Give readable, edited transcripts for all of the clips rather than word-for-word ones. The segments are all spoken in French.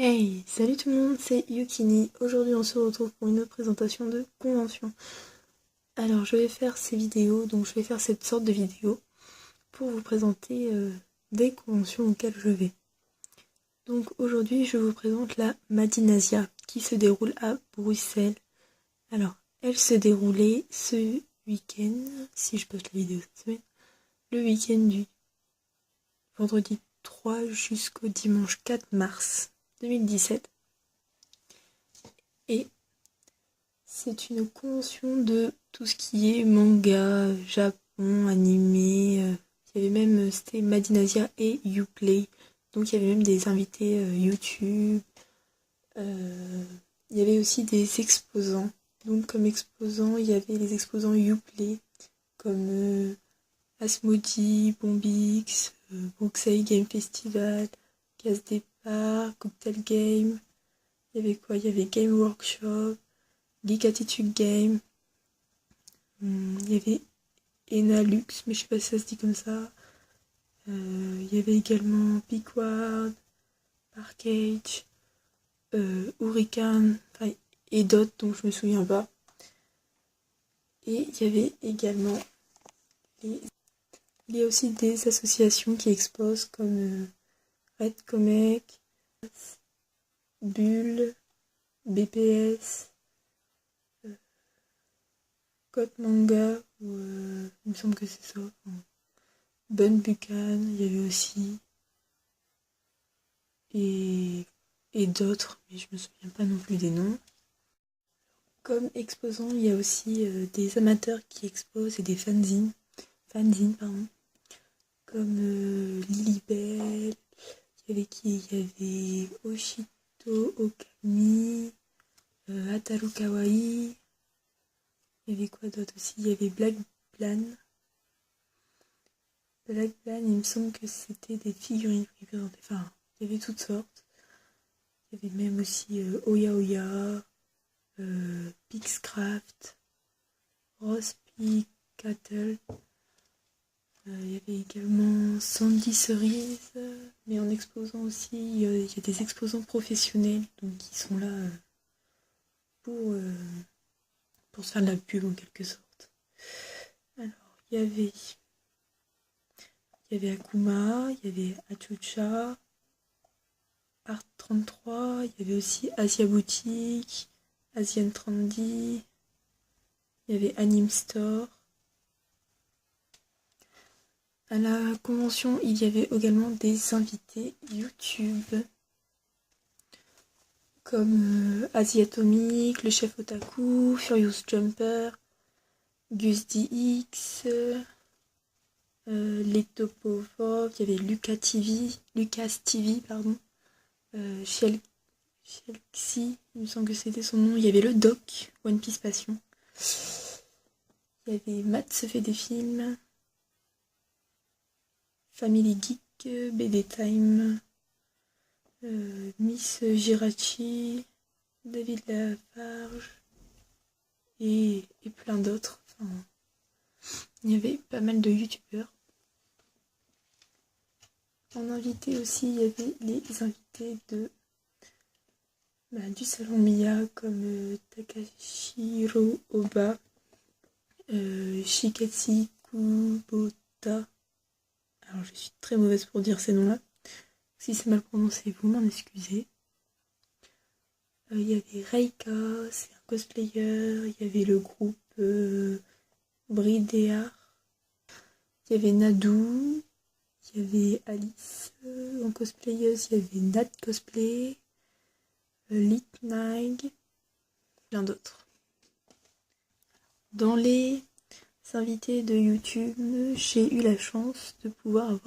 Hey, salut tout le monde, c'est Yukini. Aujourd'hui on se retrouve pour une autre présentation de convention. Alors je vais faire ces vidéos, donc je vais faire cette sorte de vidéo pour vous présenter des conventions auxquelles je vais. Donc aujourd'hui je vous présente la Madinasia qui se déroule à Bruxelles. Alors elle se déroulait ce week-end, si je poste la vidéo cette semaine, le week-end du vendredi 3 jusqu'au dimanche 4 mars 2017. Et c'est une convention de tout ce qui est manga, Japon, animé. Il y avait même, c'était Madinasia et Uplay. Donc il y avait même des invités YouTube. Il y avait aussi des exposants. Donc comme exposants, il y avait les exposants Uplay, comme Asmodee, Bombix, Bruxelles Game Festival, Casse Départ, Cocktail Game. Il y avait quoi? Il y avait Game Workshop, Geek Attitude Game. Il y avait Enalux, mais je sais pas si ça se dit comme ça. Il y avait également Pickward, Parkage, Hurricane, et d'autres dont je me souviens pas. Et il y avait également il y a aussi des associations qui exposent comme Red Comic, Bulle, BPS, Code Manga, il me semble que c'est ça. Bun Buchan, il y avait aussi. Et, et d'autres, mais je me souviens pas non plus des noms. Comme exposants, il y a aussi des amateurs qui exposent et des fanzines pardon, comme Lilibelle, il y avait qui? Il y avait Oshito Okami, Ataru Kawaii, il y avait quoi d'autre aussi? Il y avait Black Plan. Black Plan, il me semble que c'était des figurines qui présentaient, enfin, il y avait toutes sortes. Il y avait même aussi Oya Oya, Pixcraft, Rose Cattle. Il y avait également Sandy Cerise, mais en exposant aussi, il y a des exposants professionnels donc qui sont là pour, euh, pour se faire de la pub en quelque sorte. Alors, il y avait Akuma, il y avait Achucha, Art 33, il y avait aussi Asia Boutique, Asian Trendy, il y avait Anime Store. À la convention, il y avait également des invités YouTube, comme Asiatomic, le chef Otaku, Furious Jumper, Gus DX, les Topovov, il y avait Lucas TV, pardon, Shelxi, il me semble que c'était son nom, il y avait le Doc, One Piece Passion, il y avait Matt se fait des films, Family Geek, BD Time, Miss Girachi, David Lafarge et plein d'autres. Enfin, il y avait pas mal de youtubeurs. En invité aussi, il y avait les invités du salon Mia comme Takashiro Oba, Shiketsi Kubota. Alors je suis très mauvaise pour dire ces noms-là. Si c'est mal prononcé, vous m'en excusez. Il y avait Reika, c'est un cosplayer. Il y avait le groupe Bridéar. Il y avait Nadou. Il y avait Alice en cosplayeuse. Il y avait Nat Cosplay. Litnag. Plein d'autres. Dans les invités de YouTube, j'ai eu la chance de pouvoir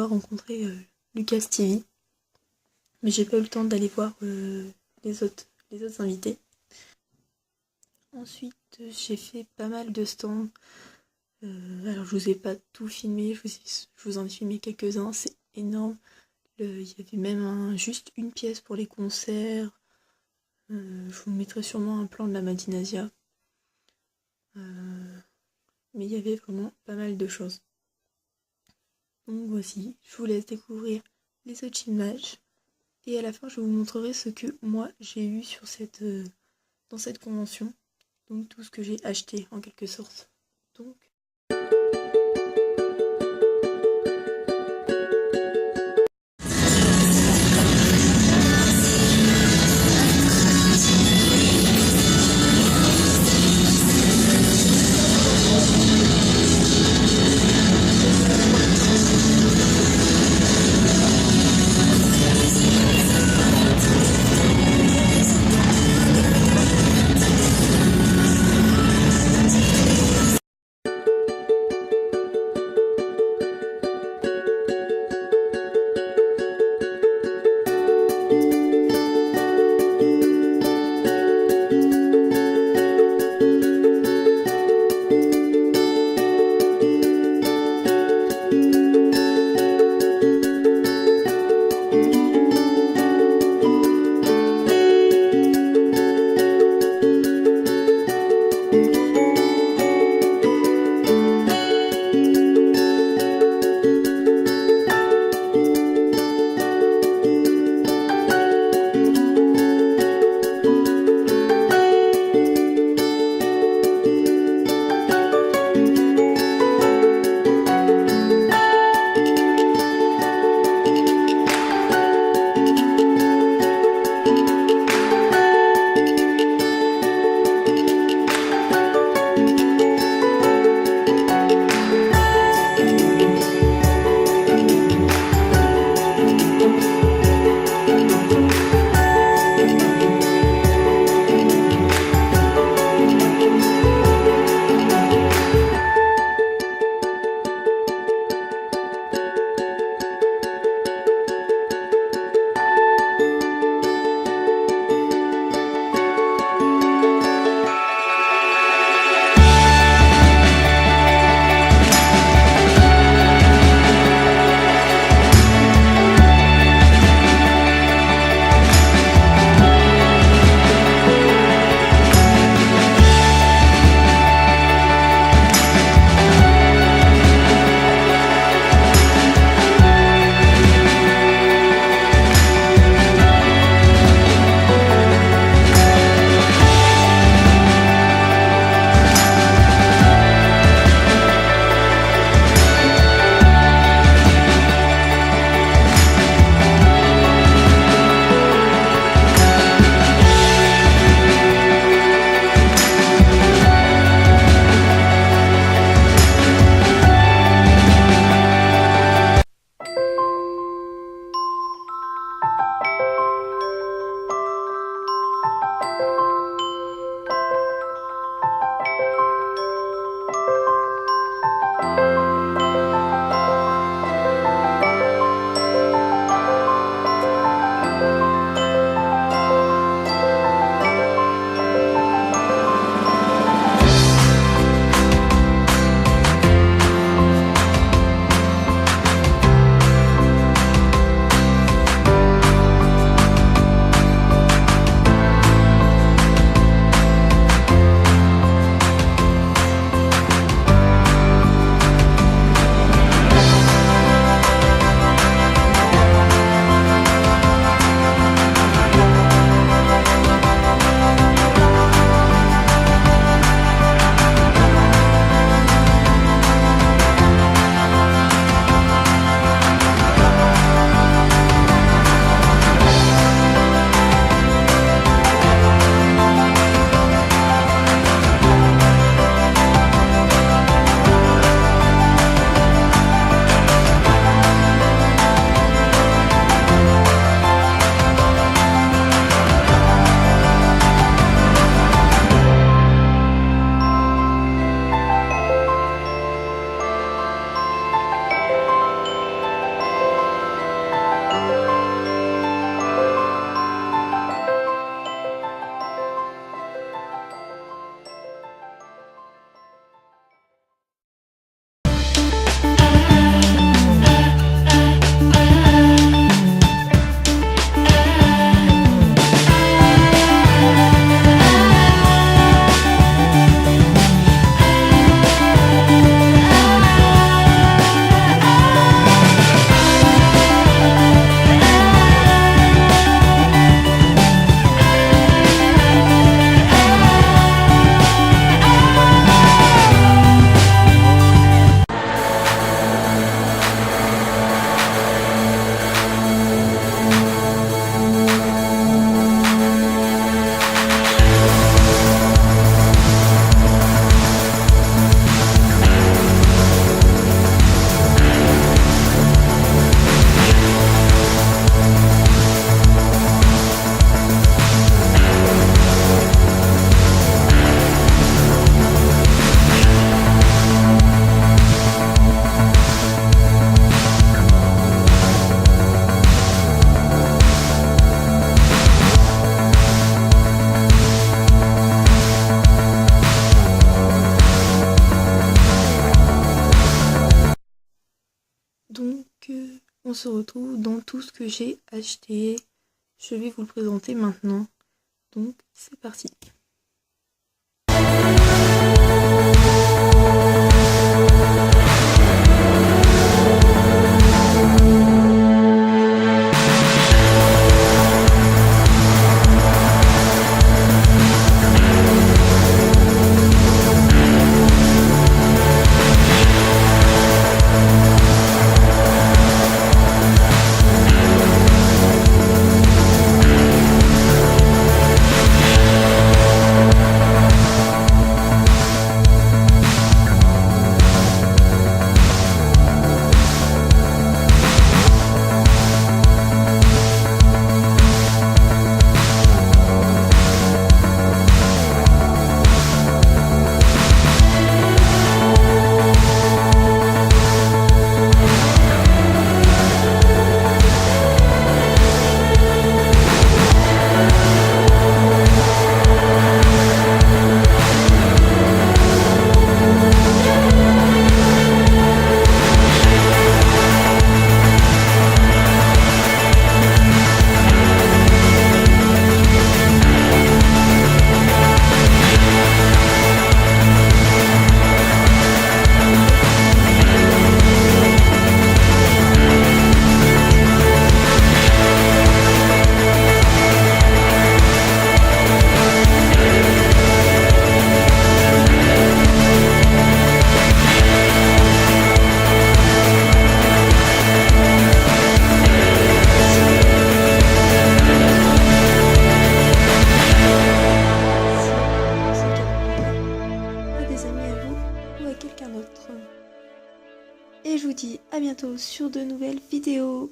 rencontrer Lucas TV. Mais j'ai pas eu le temps d'aller voir les autres invités. Ensuite, j'ai fait pas mal de stands. Alors, je vous ai pas tout filmé, je vous en ai filmé quelques-uns, c'est énorme. Il y avait même juste une pièce pour les concerts. Je vous mettrai sûrement un plan de la Madinasia. Mais il y avait vraiment pas mal de choses. Donc voici, je vous laisse découvrir les autres images Et à la fin, je vous montrerai ce que moi j'ai eu sur dans cette convention. Donc tout ce que j'ai acheté en quelque sorte. Donc... se retrouve dans tout ce que j'ai acheté. Je vais vous le présenter maintenant. Donc c'est parti. Et je vous dis à bientôt sur de nouvelles vidéos.